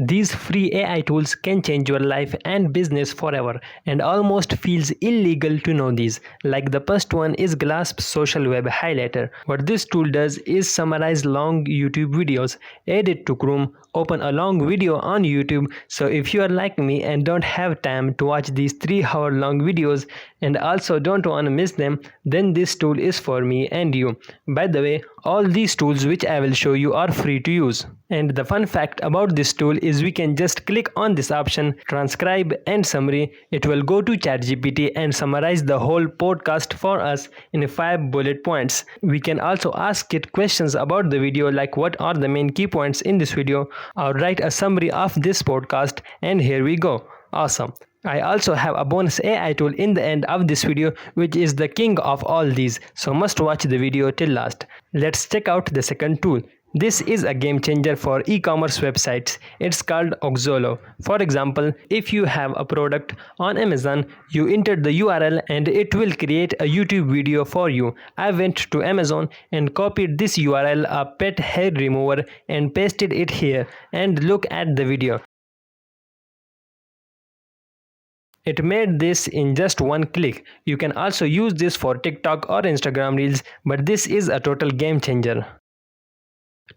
These free AI tools can change your life and business forever, and almost feels illegal to know these. Like the first one is Glasp Social Web Highlighter. What this tool does is summarize long YouTube videos, add it to Chrome, open a long video on YouTube. So if you are like me and don't have time to watch these 3-hour long videos and also don't want to miss them, then this tool is for me and you. By the way, all these tools which I will show you are free to use. And the fun fact about this tool is we can just click on this option, transcribe and summary. It will go to ChatGPT and summarize the whole podcast for us in 5 bullet points. We can also ask it questions about the video, like what are the main key points in this video, or write a summary of this podcast, and here we go. Awesome. I also have a bonus AI tool in the end of this video, which is the king of all these, so must watch the video till last. Let's check out the second tool. This is a game changer for e-commerce websites. It's called Oxolo. For example, if you have a product on Amazon, you enter the URL and it will create a YouTube video for you. I went to Amazon and copied this URL, a pet hair remover, and pasted it here, and look at the video. It made this in just one click. You can also use this for TikTok or Instagram Reels, but this is a total game changer.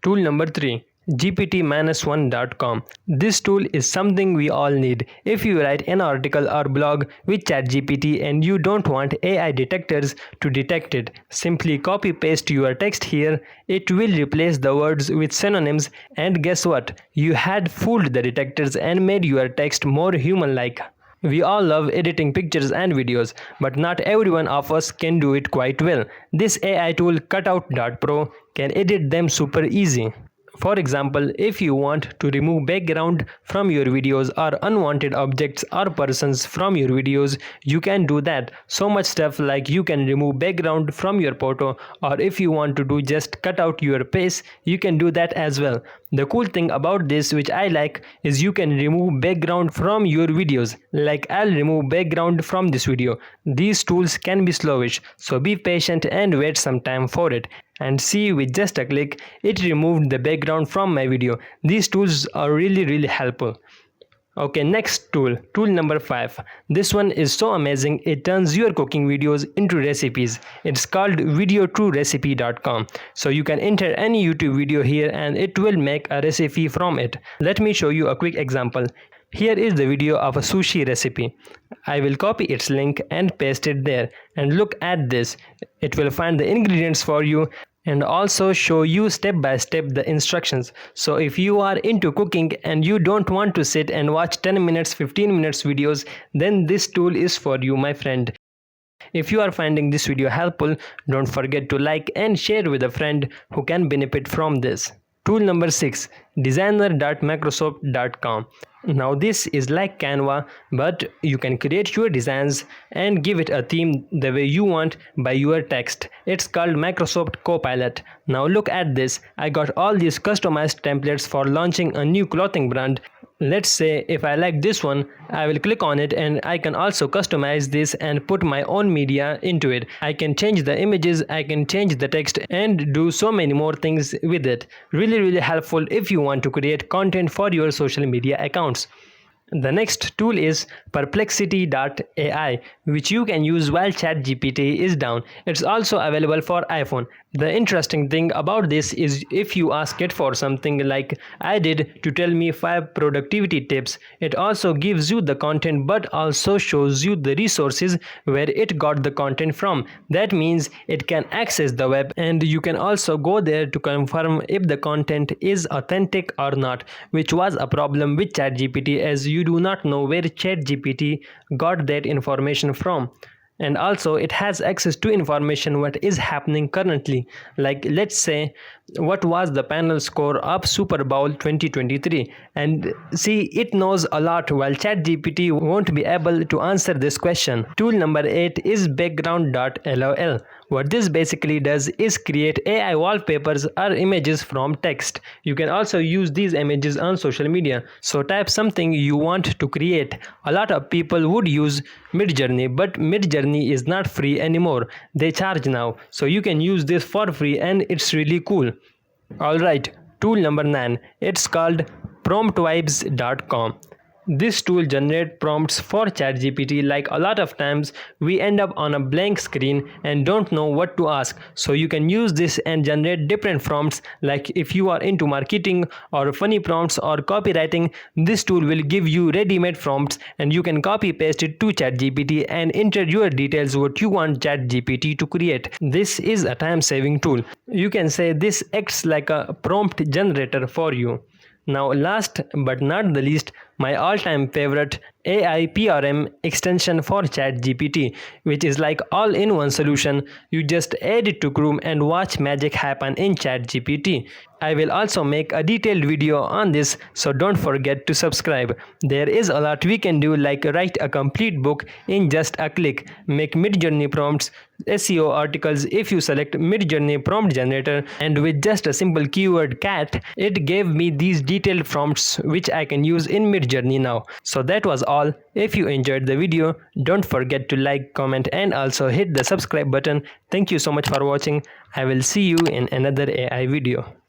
Tool number 3. GPT-1.com. This tool is something we all need. If you write an article or blog with ChatGPT and you don't want AI detectors to detect it, simply copy paste your text here. It will replace the words with synonyms, and guess what? You had fooled the detectors and made your text more human-like. We all love editing pictures and videos, but not everyone of us can do it quite well. This AI tool cutout.pro can edit them super easy. For example, if you want to remove background from your videos or unwanted objects or persons from your videos, you can do that. So much stuff, like you can remove background from your photo, or if you want to do just cut out your face, you can do that as well. The cool thing about this, which I like, is you can remove background from your videos. Like I'll remove background from this video. These tools can be slowish, so be patient and wait some time for it. And see, with just a click, it removed the background from my video. These tools are really helpful. Okay, next tool number 5. This one is so amazing, it turns your cooking videos into recipes. It's called videotruerecipe.com. So you can enter any YouTube video here and it will make a recipe from it. Let me show you a quick example. Here is the video of a sushi recipe. I will copy its link and paste it there, and look at this. It will find the ingredients for you and also show you step by step the instructions. So if you are into cooking and you don't want to sit and watch 10 minutes 15 minutes videos, then this tool is for you, my friend. If you are finding this video helpful, don't forget to like and share with a friend who can benefit from this. Tool number 6. designer.microsoft.com. Now this is like Canva, but you can create your designs and give it a theme the way you want by your text. It's called Microsoft Copilot. Now look at this. I got all these customized templates for launching a new clothing brand. Let's say if I like this one, I will click on it and I can also customize this and put my own media into it. I can change the images, I can change the text and do so many more things with it. Really helpful if you want to create content for your social media accounts. The next tool is Perplexity AI, which you can use while ChatGPT is down. It's also available for iPhone. The interesting thing about this is if you ask it for something like I did to tell me 5 productivity tips, it also gives you the content but also shows you the resources where it got the content from. That means it can access the web and you can also go there to confirm if the content is authentic or not, which was a problem with ChatGPT, as you do not know where ChatGPT got that information from. And also it has access to information what is happening currently, like let's say what was the panel score of Super Bowl 2023, and see, it knows a lot while ChatGPT won't be able to answer this question. Tool number 8 is background.lol. What this basically does is create AI wallpapers or images from text. You can also use these images on social media. So type something you want to create. A lot of people would use Midjourney, but Midjourney is not free anymore. They charge now. So you can use this for free and it's really cool. Alright, tool number 9. It's called promptvibes.com. This tool generates prompts for ChatGPT. Like a lot of times, we end up on a blank screen and don't know what to ask. So you can use this and generate different prompts. Like if you are into marketing or funny prompts or copywriting, this tool will give you ready-made prompts and you can copy paste it to ChatGPT and enter your details what you want ChatGPT to create. This is a time-saving tool. You can say this acts like a prompt generator for you. Now, last but not the least, my all-time favorite AIPRM extension for ChatGPT, which is like all-in-one solution. You just add it to Chrome and watch magic happen in ChatGPT. I will also make a detailed video on this, so don't forget to subscribe. There is a lot we can do, like write a complete book in just a click, make mid-journey prompts, SEO articles if you select mid-journey prompt generator, and with just a simple keyword cat, it gave me these detailed prompts which I can use in mid-journey now. So that was all. If you enjoyed the video, don't forget to like, comment and also hit the subscribe button. Thank you so much for watching. I will see you in another AI video.